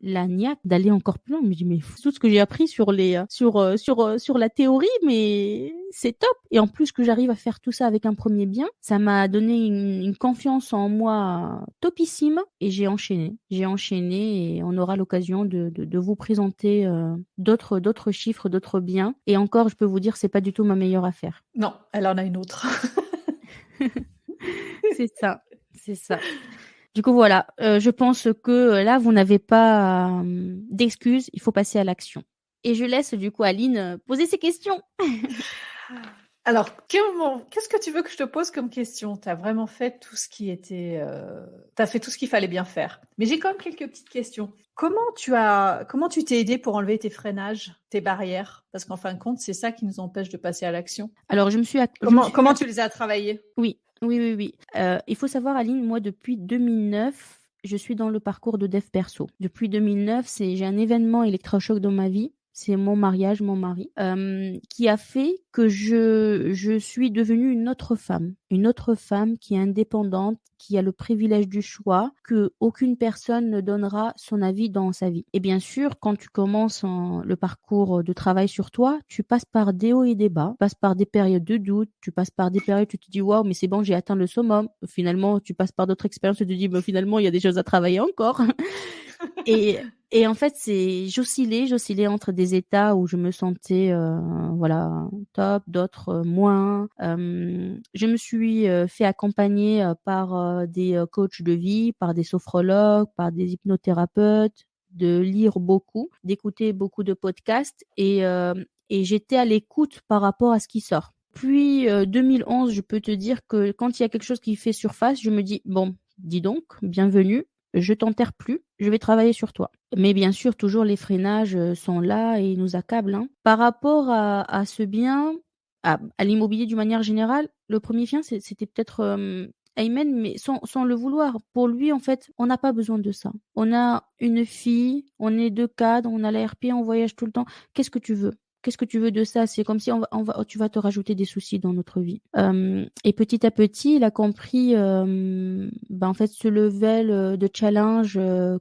Speaker 2: la niaque d'aller encore plus loin. Je me dis, mais tout ce que j'ai appris sur la théorie, mais c'est top. Et en plus que j'arrive à faire tout ça avec un premier bien, ça m'a donné une confiance en moi topissime. Et j'ai enchaîné et on aura l'occasion de vous présenter d'autres chiffres, d'autres biens. Et encore, je peux vous dire, c'est pas du tout ma meilleure affaire.
Speaker 3: Non, elle en a une autre.
Speaker 2: C'est ça. Du coup, voilà. Je pense que là, vous n'avez pas d'excuses. Il faut passer à l'action. Et je laisse du coup Aline poser ses questions.
Speaker 3: Alors, qu'est-ce que tu veux que je te pose comme question? Tu as vraiment fait tout ce qui était... tu as fait tout ce qu'il fallait bien faire. Mais j'ai quand même quelques petites questions. Comment tu t'es aidé pour enlever tes freinages, tes barrières? Parce qu'en fin de compte, c'est ça qui nous empêche de passer à l'action.
Speaker 2: Alors,
Speaker 3: Comment tu les as travaillés?
Speaker 2: Oui. Il faut savoir, Aline, moi, depuis 2009, je suis dans le parcours de dev perso. Depuis 2009, j'ai un événement électrochoc dans ma vie. C'est mon mariage, mon mari, qui a fait que je suis devenue une autre femme qui est indépendante, qui a le privilège du choix, que aucune personne ne donnera son avis dans sa vie. Et bien sûr, quand tu commences le parcours de travail sur toi, tu passes par des hauts et des bas, tu passes par des périodes de doute, tu passes par des périodes où tu te dis waouh, mais c'est bon, j'ai atteint le summum. Finalement, tu passes par d'autres expériences, tu te dis mais finalement, il y a des choses à travailler encore. Et en fait, j'oscillais entre des états où je me sentais top, d'autres moins. Je me suis fait accompagner par des coachs de vie, par des sophrologues, par des hypnothérapeutes, de lire beaucoup, d'écouter beaucoup de podcasts et j'étais à l'écoute par rapport à ce qui sort. Puis 2011, je peux te dire que quand il y a quelque chose qui fait surface, je me dis bon, dis donc, bienvenue. je t'enterre plus, je vais travailler sur toi. Mais bien sûr, toujours les freinages sont là et ils nous accablent, hein. Par rapport à ce bien, à l'immobilier d'une manière générale, le premier bien, c'était peut-être Ayman, mais sans le vouloir. Pour lui, en fait, on n'a pas besoin de ça. On a une fille, on est 2 cadres, on a l'ARP, on voyage tout le temps. Qu'est-ce que tu veux? Qu'est-ce que tu veux de ça? C'est comme si tu vas te rajouter des soucis dans notre vie. Et petit à petit, il a compris, en fait, ce level de challenge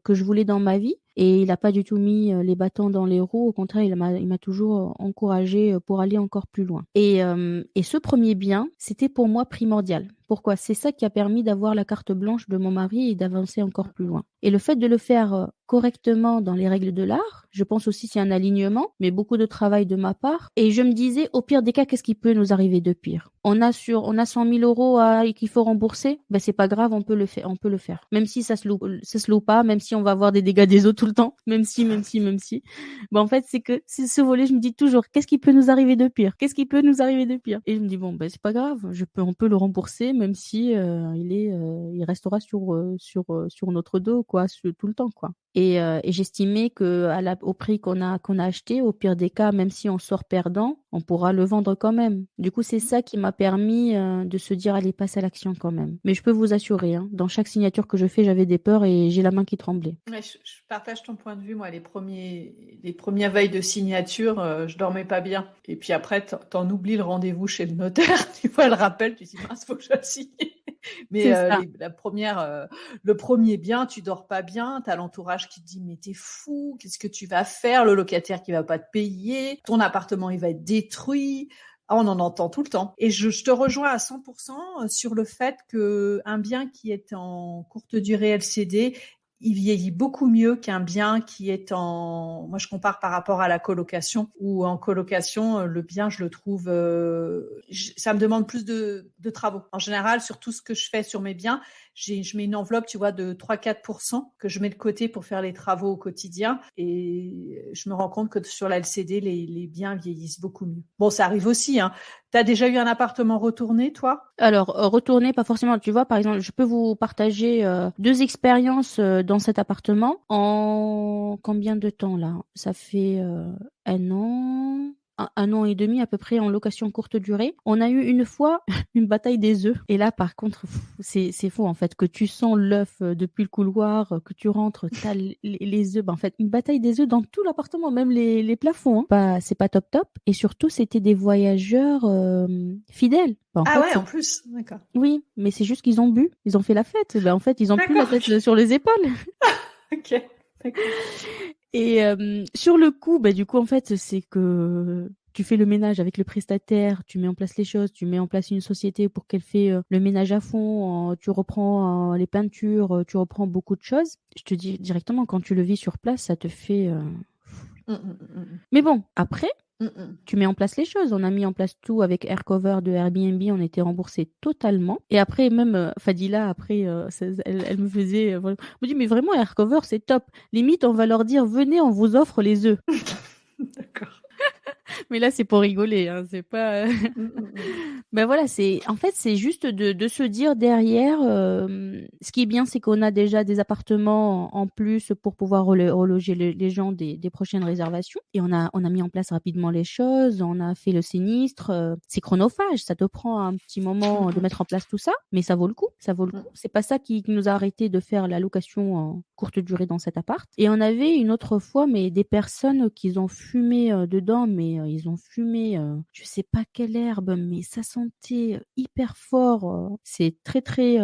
Speaker 2: que je voulais dans ma vie. Et il n'a pas du tout mis les bâtons dans les roues. Au contraire, il m'a toujours encouragé pour aller encore plus loin. Et ce premier bien, c'était pour moi primordial. Pourquoi? C'est ça qui a permis d'avoir la carte blanche de mon mari et d'avancer encore plus loin. Et le fait de le faire correctement dans les règles de l'art, je pense aussi c'est un alignement, mais beaucoup de travail de ma part. Et je me disais, au pire des cas, qu'est-ce qui peut nous arriver de pire? On a 100 000 euros qu'il faut rembourser, ben c'est pas grave, on peut le faire. Même si ça se loupe pas, même si on va avoir des dégâts des eaux tout le temps, même si. Ben en fait, c'est que c'est ce volet, je me dis toujours, qu'est-ce qui peut nous arriver de pire? Qu'est-ce qui peut nous arriver de pire? Et je me dis bon, ben c'est pas grave, on peut le rembourser, même si il restera sur notre dos, quoi, tout le temps, quoi. Et j'estimais que au prix qu'on a acheté, au pire des cas, même si on sort perdant, on pourra le vendre quand même. Du coup, c'est ça qui m'a permis de se dire allez, passe à l'action quand même. Mais je peux vous assurer, hein, dans chaque signature que je fais, j'avais des peurs et j'ai la main qui tremblait.
Speaker 3: Ouais, je partage ton point de vue. Moi, les premières veilles de signature, je dormais pas bien. Et puis après, t'en oublies le rendez-vous chez le notaire. Tu vois le rappel, tu dis mince, faut que je signe. Mais le premier bien, tu dors pas bien, t'as l'entourage qui te dit mais t'es fou, qu'est-ce que tu vas faire, le locataire qui va pas te payer, ton appartement il va être détruit. Ah, on en entend tout le temps. Et je te rejoins à 100% sur le fait que un bien qui est en courte durée LCD, il vieillit beaucoup mieux qu'un bien qui est moi je compare par rapport à la colocation, où en colocation, le bien, je le trouve, ça me demande plus de travaux. En général, sur tout ce que je fais sur mes biens, je mets une enveloppe, tu vois, de 3-4% que je mets de côté pour faire les travaux au quotidien. Et je me rends compte que sur la LCD, les biens vieillissent beaucoup mieux. Bon, ça arrive aussi, hein. T'as déjà eu un appartement retourné, toi?
Speaker 2: Alors, retourner, pas forcément. Tu vois, par exemple, je peux vous partager 2 expériences dans cet appartement. En combien de temps, là? Ça fait 1 an... Un an et demi à peu près en location courte durée. On a eu une fois une bataille des œufs. Et là, par contre, c'est faux en fait. Que tu sens l'œuf depuis le couloir, que tu rentres, t'as les œufs. En fait, une bataille des œufs dans tout l'appartement, même les plafonds. Hein. C'est pas top top. Et surtout, c'était des voyageurs fidèles. En fait,
Speaker 3: En plus, d'accord.
Speaker 2: Oui, mais c'est juste qu'ils ont bu. Ils ont fait la fête. En fait, ils ont plus la tête sur les épaules.
Speaker 3: Ok, d'accord.
Speaker 2: Et sur le coup, du coup, en fait, c'est que tu fais le ménage avec le prestataire, tu mets en place les choses, tu mets en place une société pour qu'elle fait le ménage à fond, tu reprends les peintures, tu reprends beaucoup de choses. Je te dis directement, quand tu le vis sur place, ça te fait... Mais bon, après... Tu mets en place les choses. On a mis en place tout avec Aircover de Airbnb. On était remboursé totalement. Et après, même Fadila, après, elle me faisait... elle me dit, mais vraiment, Aircover, c'est top. Limite, on va leur dire, venez, on vous offre les œufs.
Speaker 3: D'accord.
Speaker 2: Mais là, c'est pour rigoler. Hein, c'est pas... voilà, en fait, c'est juste de se dire derrière, ce qui est bien, c'est qu'on a déjà des appartements en plus pour pouvoir reloger les gens des prochaines réservations. Et on a mis en place rapidement les choses, on a fait le sinistre. C'est chronophage, ça te prend un petit moment de mettre en place tout ça, mais ça vaut le coup. Ça vaut le coup. C'est pas ça qui nous a arrêté de faire la location en courte durée dans cet appart. Et on avait une autre fois, mais des personnes qui ont fumé dedans, mais ils ont fumé, je sais pas quelle herbe, mais ça sentait hyper fort. C'est très très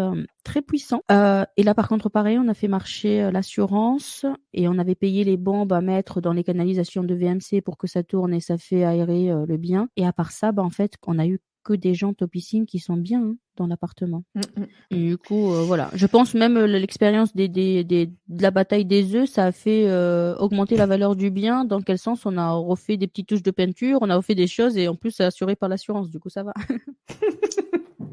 Speaker 2: très puissant. Et là par contre pareil, on a fait marcher l'assurance et on avait payé les bombes à mettre dans les canalisations de VMC pour que ça tourne et ça fait aérer le bien. Et à part ça, en fait, on a eu que des jantes aux piscines qui sont bien dans l'appartement. Et du coup, voilà. Je pense même l'expérience de la bataille des œufs, ça a fait augmenter la valeur du bien. Dans quel sens? On a refait des petites touches de peinture, on a refait des choses et en plus, c'est assuré par l'assurance. Du coup, ça va.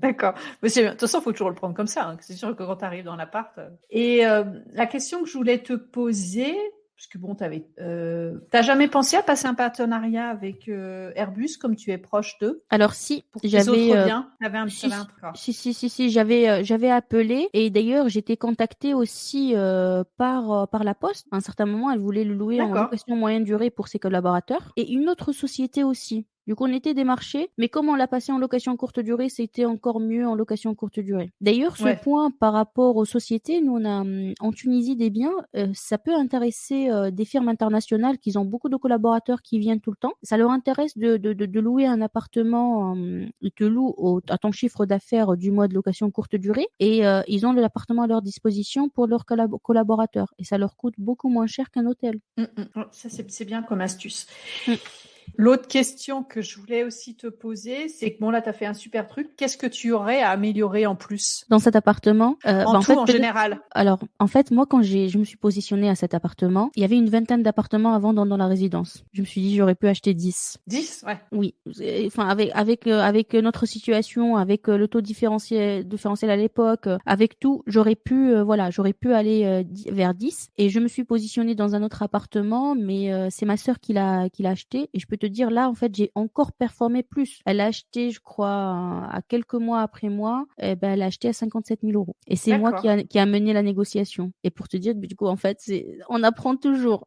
Speaker 3: D'accord. Mais de toute façon, il faut toujours le prendre comme ça. Hein. C'est sûr que quand tu arrives dans l'appart. Et la question que je voulais te poser, Parce que bon, t'as jamais pensé à passer un partenariat avec Airbus, comme tu es proche d'eux,
Speaker 2: Alors si,
Speaker 3: pour qu'ils autres biens? T'avais un
Speaker 2: si,
Speaker 3: truc.
Speaker 2: si, j'avais appelé et d'ailleurs j'étais contactée aussi par la Poste. À un certain moment, elle voulait le louer en
Speaker 3: D'accord.
Speaker 2: location moyenne durée pour ses collaborateurs et une autre société aussi. Du coup, on était démarchés, mais comme on l'a passé en location courte durée, c'était encore mieux en location courte durée. D'ailleurs, ce
Speaker 3: Ouais.
Speaker 2: point par rapport aux sociétés, nous on a en Tunisie des biens, ça peut intéresser des firmes internationales qui ont beaucoup de collaborateurs qui viennent tout le temps. Ça leur intéresse de louer un appartement, ils te louent à ton chiffre d'affaires du mois de location courte durée et ils ont l'appartement à leur disposition pour leurs collaborateurs et ça leur coûte beaucoup moins cher qu'un hôtel.
Speaker 3: Ça, c'est bien comme astuce.
Speaker 2: Mm.
Speaker 3: L'autre question que je voulais aussi te poser, c'est que bon, là, tu as fait un super truc. Qu'est-ce que tu aurais à améliorer en plus?
Speaker 2: Dans cet appartement,
Speaker 3: En général.
Speaker 2: Alors, en fait, moi, quand je me suis positionnée à cet appartement, il y avait une vingtaine d'appartements avant dans la résidence. Je me suis dit, j'aurais pu acheter 10.
Speaker 3: 10, ouais.
Speaker 2: Oui. Enfin, avec notre situation, avec le taux différentiel à l'époque, avec tout, j'aurais pu aller vers 10. Et je me suis positionnée dans un autre appartement, mais c'est ma sœur qui l'a acheté. Et je peux te dire, là, en fait, j'ai encore performé plus. Elle a acheté, je crois, à quelques mois après moi, elle a acheté à 57 000 euros. Et c'est moi qui a mené la négociation. Et pour te dire, du coup, en fait, on apprend toujours.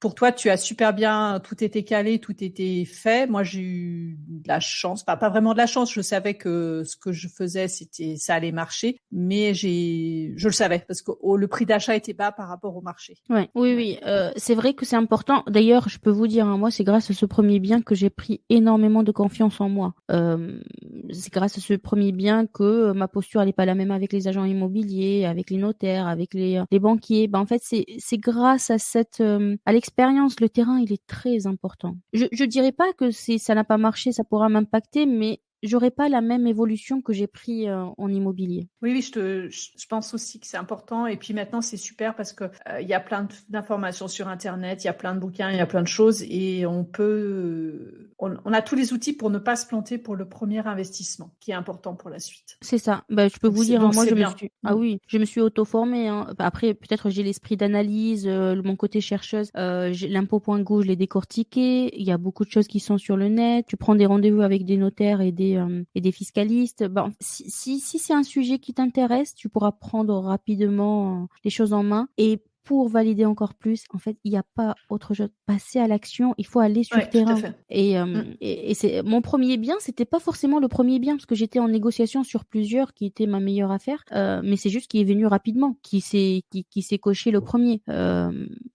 Speaker 3: Pour toi, tu as super bien, tout était calé, tout était fait. Moi, j'ai eu de la chance, pas vraiment de la chance. Je savais que ce que je faisais, ça allait marcher, mais je le savais parce que le prix d'achat était bas par rapport au marché.
Speaker 2: Ouais. Oui. C'est vrai que c'est important. D'ailleurs, je peux vous dire, moi, c'est grâce à ce premier bien que j'ai pris énormément de confiance en moi. C'est grâce à ce premier bien que ma posture elle est pas la même avec les agents immobiliers, avec les notaires, avec les banquiers. En fait, c'est grâce à à l'expérience. Le terrain, il est très important. Je dirais pas que ça n'a pas marché, ça pourra m'impacter, mais j'aurais pas la même évolution que j'ai pris en immobilier.
Speaker 3: Oui, je pense aussi que c'est important. Et puis maintenant, c'est super parce que il y a plein d'informations sur Internet, il y a plein de bouquins, il y a plein de choses et on a tous les outils pour ne pas se planter pour le premier investissement, qui est important pour la suite.
Speaker 2: C'est ça. Je peux vous dire, moi, je me suis auto-formée. Après, peut-être j'ai l'esprit d'analyse, mon côté chercheuse. L'impôt.go, je l'ai décortiqué. Il y a beaucoup de choses qui sont sur le net. Tu prends des rendez-vous avec des notaires et des fiscalistes. Si c'est un sujet qui t'intéresse, tu pourras prendre rapidement les choses en main. Et pour valider encore plus, en fait, il n'y a pas autre chose. Passer à l'action, il faut aller sur le terrain.
Speaker 3: Tout à fait.
Speaker 2: Et c'est mon premier bien, c'était pas forcément le premier bien parce que j'étais en négociation sur plusieurs qui étaient ma meilleure affaire. Mais c'est juste qui est venu rapidement, qui s'est coché le premier.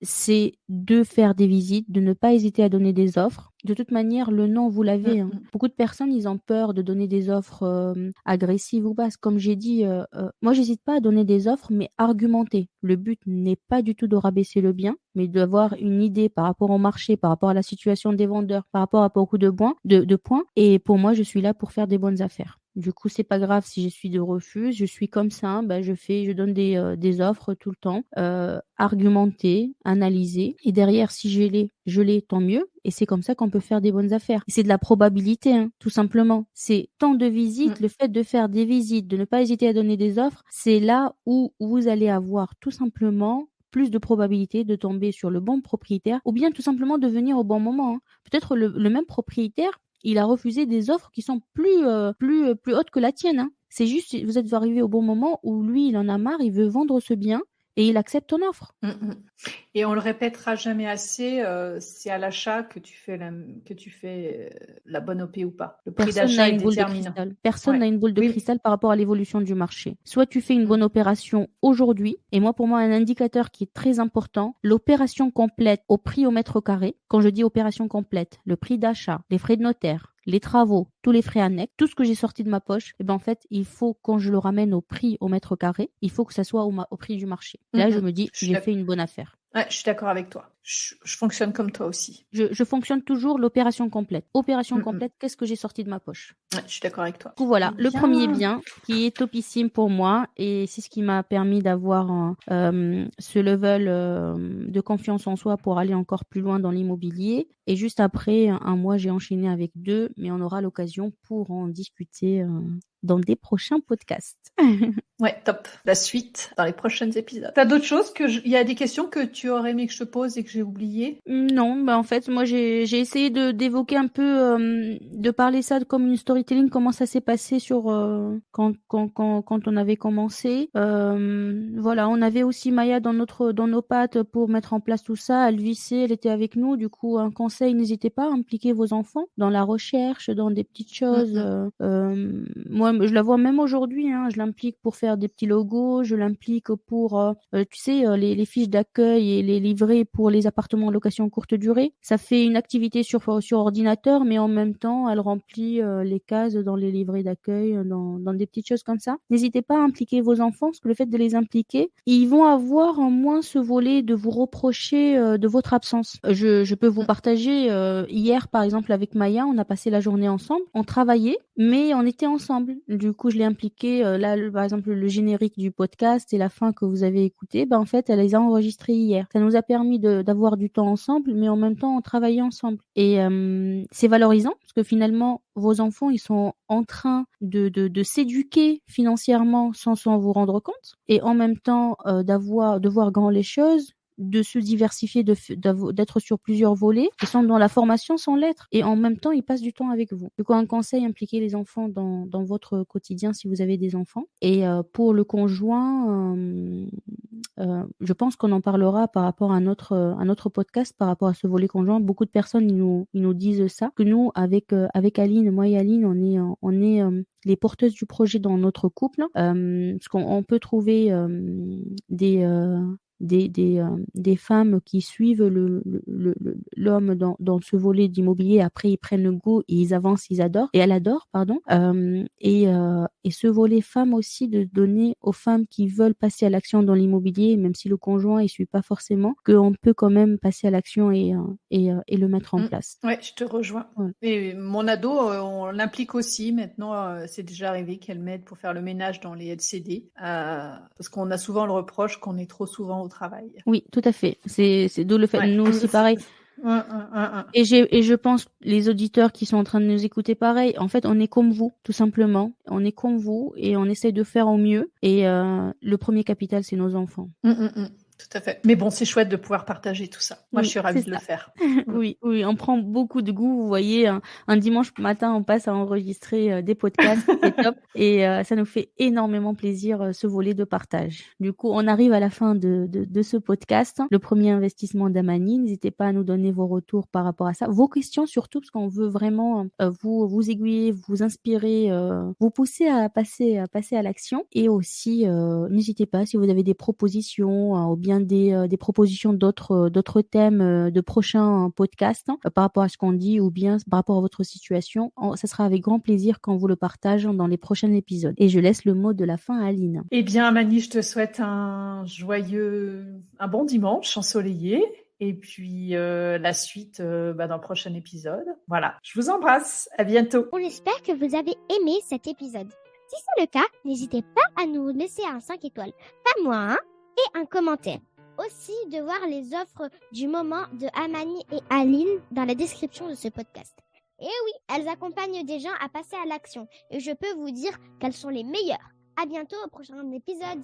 Speaker 2: C'est de faire des visites, de ne pas hésiter à donner des offres. De toute manière, le non, vous l'avez. Beaucoup de personnes, ils ont peur de donner des offres agressives ou basses. Comme j'ai dit, moi, j'hésite pas à donner des offres, mais argumentées. Le but n'est pas du tout de rabaisser le bien, mais d'avoir une idée par rapport au marché, par rapport à la situation des vendeurs, par rapport à beaucoup de points. Et pour moi, je suis là pour faire des bonnes affaires. Du coup, c'est pas grave si je suis de refus. Je suis comme ça. Je donne des offres tout le temps, argumentées, analysées. Et derrière, si je l'ai, tant mieux. Et c'est comme ça qu'on peut faire des bonnes affaires. Et c'est de la probabilité, tout simplement. C'est tant de visites, le fait de faire des visites, de ne pas hésiter à donner des offres, c'est là où vous allez avoir tout simplement plus de probabilité de tomber sur le bon propriétaire ou bien tout simplement de venir au bon moment. Peut-être le même propriétaire, il a refusé des offres qui sont plus hautes que la tienne. C'est juste, vous êtes arrivé au bon moment où lui, il en a marre, il veut vendre ce bien et il accepte ton offre.
Speaker 3: Et on le répétera jamais assez, c'est à l'achat que tu fais la bonne OP ou pas. Le prix d'achat est déterminant.
Speaker 2: Personne n'a une boule de cristal par rapport à l'évolution du marché. Soit tu fais une bonne opération aujourd'hui, et moi, pour moi, un indicateur qui est très important, l'opération complète au prix au mètre carré. Quand je dis opération complète, le prix d'achat, les frais de notaire, les travaux, tous les frais annexes, tout ce que j'ai sorti de ma poche, en fait, il faut, quand je le ramène au prix au mètre carré, il faut que ça soit au prix du marché. Là, je me dis, j'ai fait une bonne affaire.
Speaker 3: Ouais, je suis d'accord avec toi. Je fonctionne comme toi aussi.
Speaker 2: Je fonctionne toujours l'opération complète. Opération complète, qu'est-ce que j'ai sorti de ma poche?
Speaker 3: Ouais, je suis d'accord avec toi.
Speaker 2: Du coup, voilà, le premier bien qui est topissime pour moi et c'est ce qui m'a permis d'avoir ce level de confiance en soi pour aller encore plus loin dans l'immobilier. Et juste après un mois, j'ai enchaîné avec 2, mais on aura l'occasion pour en discuter dans des prochains podcasts.
Speaker 3: Ouais, top. La suite dans les prochains épisodes. T'as d'autres choses il y a des questions que tu aurais aimé que je te pose et que j'ai oubliées?
Speaker 2: Non, en fait, moi j'ai essayé d'évoquer un peu, de parler ça comme une storytelling, comment ça s'est passé sur quand on avait commencé. Voilà, on avait aussi Maya dans nos pattes pour mettre en place tout ça. Elle vissait, elle était avec nous. Du coup, un conseil, n'hésitez pas à impliquer vos enfants dans la recherche, dans des petites choses. Moi, je la vois même aujourd'hui, hein, je l'implique pour faire des petits logos, je l'implique pour, tu sais, les fiches d'accueil et les livrets pour les appartements en location courte durée. Ça fait une activité sur ordinateur, mais en même temps, elle remplit les cases dans les livrets d'accueil, dans des petites choses comme ça. N'hésitez pas à impliquer vos enfants, parce que le fait de les impliquer, ils vont avoir en moins ce volet de vous reprocher de votre absence. Je peux vous partager, hier, par exemple, avec Maya, on a passé la journée ensemble, on travaillait, mais on était ensemble. Du coup, je l'ai impliqué, par exemple, le générique du podcast et la fin que vous avez écouté, en fait, elle les a enregistrés hier. Ça nous a permis d'avoir du temps ensemble, mais en même temps, on travaillait ensemble. Et c'est valorisant, parce que finalement, vos enfants, ils sont en train de s'éduquer financièrement sans vous rendre compte, et en même temps, de voir grand les choses, de se diversifier, d'être sur plusieurs volets. Ils sont dans la formation sans l'être, et en même temps ils passent du temps avec vous. Du coup, un conseil, impliquez les enfants dans votre quotidien si vous avez des enfants. Et pour le conjoint, je pense qu'on en parlera par rapport à notre podcast par rapport à ce volet conjoint. Beaucoup de personnes ils nous disent ça, que nous avec Aline, moi et Aline, on est les porteuses du projet dans notre couple, parce qu'on peut trouver des femmes qui suivent l'homme dans ce volet d'immobilier. Après, ils prennent le goût et ils avancent, ils adorent. Et elle adore, pardon. Et ce volet femmes aussi, de donner aux femmes qui veulent passer à l'action dans l'immobilier, même si le conjoint il suit pas forcément, qu'on peut quand même passer à l'action et le mettre en place.
Speaker 3: Ouais, je te rejoins. Ouais. Et mon ado, on l'implique aussi. Maintenant, c'est déjà arrivé qu'elle m'aide pour faire le ménage dans les LCD, parce qu'on a souvent le reproche qu'on est trop souvent au travail.
Speaker 2: Oui, tout à fait. C'est d'où le fait. Ouais. Nous aussi, pareil. Et je pense, les auditeurs qui sont en train de nous écouter, pareil. En fait, on est comme vous, tout simplement. On est comme vous et on essaye de faire au mieux. Et le premier capital, c'est nos enfants.
Speaker 3: Tout à fait. Mais bon, c'est chouette de pouvoir partager tout ça. Moi, je suis ravie de le faire.
Speaker 2: Oui, on prend beaucoup de goût. Vous voyez, un dimanche matin, on passe à enregistrer des podcasts. C'est top. Et ça nous fait énormément plaisir, ce volet de partage. Du coup, on arrive à la fin de ce podcast. Le premier investissement d'Amani. N'hésitez pas à nous donner vos retours par rapport à ça. Vos questions surtout, parce qu'on veut vraiment vous aiguiller, vous inspirer, vous pousser à passer à l'action. Et aussi, n'hésitez pas si vous avez des propositions, bien des propositions d'autres thèmes de prochains podcasts par rapport à ce qu'on dit, ou bien par rapport à votre situation. Ça sera avec grand plaisir qu'on vous le partage dans les prochains épisodes. Et je laisse le mot de la fin à Aline.
Speaker 3: Eh bien, Mani, je te souhaite un bon dimanche ensoleillé. Et puis la suite dans le prochain épisode. Voilà, je vous embrasse. À bientôt.
Speaker 1: On espère que vous avez aimé cet épisode. Si c'est le cas, n'hésitez pas à nous laisser un 5 étoiles, pas moins, hein, et un commentaire. Aussi de voir les offres du moment de Amani et Aline dans la description de ce podcast. Et oui, elles accompagnent des gens à passer à l'action. Et je peux vous dire qu'elles sont les meilleures. À bientôt au prochain épisode.